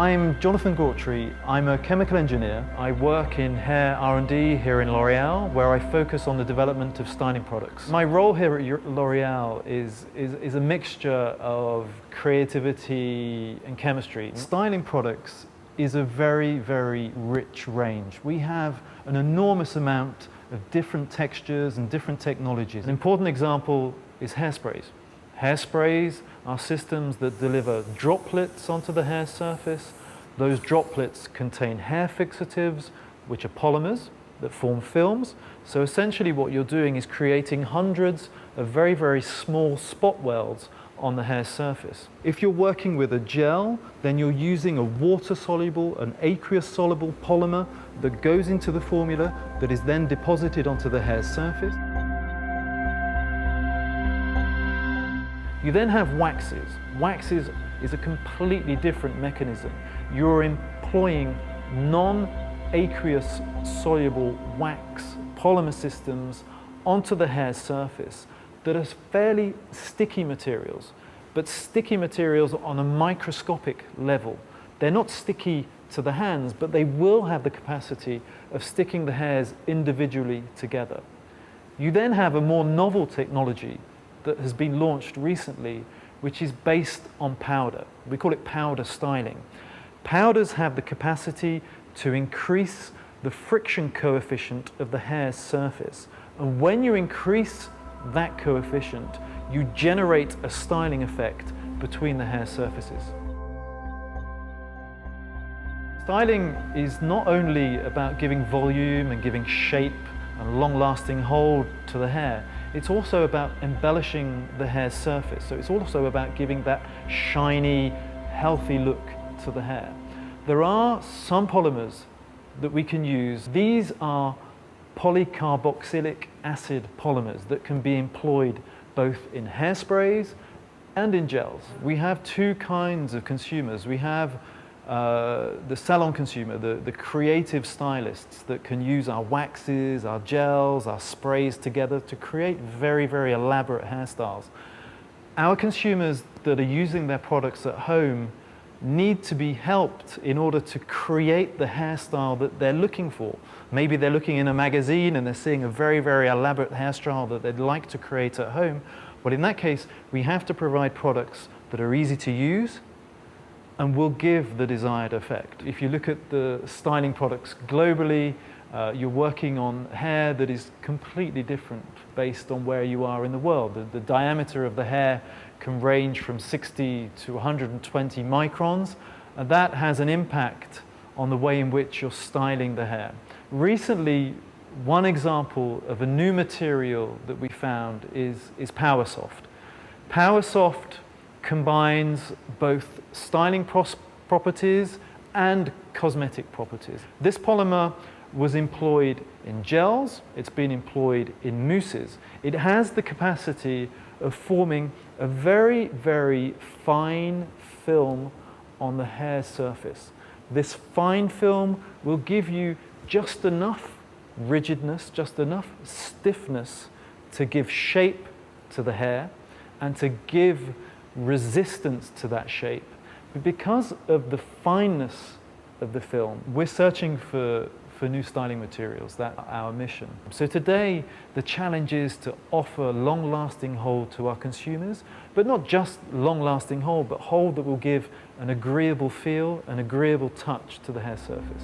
I'm Jonathan Gawtrey. I'm a chemical engineer. I work in hair R&D here in L'Oréal, where I focus on the development of styling products. My role here at L'Oréal is a mixture of creativity and chemistry. Styling products is a very, very rich range. We have an enormous amount of different textures and different technologies. An important example is hairsprays. Hairsprays are systems that deliver droplets onto the hair surface. Those droplets contain hair fixatives, which are polymers that form films. So essentially what you're doing is creating hundreds of very, very small spot welds on the hair surface. If you're working with a gel, then you're using a water-soluble, an aqueous-soluble polymer that goes into the formula that is then deposited onto the hair surface. You then have waxes. Waxes is a completely different mechanism. You're employing non-aqueous soluble wax polymer systems onto the hair surface that are fairly sticky materials, but sticky materials on a microscopic level. They're not sticky to the hands, but they will have the capacity of sticking the hairs individually together. You then have a more novel technology that has been launched recently, which is based on powder. We call it powder styling. Powders have the capacity to increase the friction coefficient of the hair's surface. And when you increase that coefficient, you generate a styling effect between the hair surfaces. Styling is not only about giving volume and giving shape and long-lasting hold to the hair, it's also about embellishing the hair's surface. So it's also about giving that shiny, healthy look to the hair. There are some polymers that we can use. These are polycarboxylic acid polymers that can be employed both in hairsprays and in gels. We have two kinds of consumers. We have the salon consumer, the creative stylists that can use our waxes, our gels, our sprays together to create very, very elaborate hairstyles. Our consumers that are using their products at home need to be helped in order to create the hairstyle that they're looking for. Maybe they're looking in a magazine and they're seeing a very, very elaborate hairstyle that they'd like to create at home. Well, in that case, we have to provide products that are easy to use and will give the desired effect. If you look at the styling products globally, you're working on hair that is completely different based on where you are in the world. The diameter of the hair can range from 60 to 120 microns, and that has an impact on the way in which you're styling the hair. Recently, one example of a new material that we found is PowerSoft. PowerSoft combines both styling properties and cosmetic properties. This polymer was employed in gels, it's been employed in mousses. It has the capacity of forming a very, very fine film on the hair surface. This fine film will give you just enough rigidness, just enough stiffness to give shape to the hair and to give resistance to that shape. But because of the fineness of the film, we're searching for new styling materials. That's our mission. So today, the challenge is to offer long-lasting hold to our consumers, but not just long-lasting hold, but hold that will give an agreeable feel, an agreeable touch to the hair surface.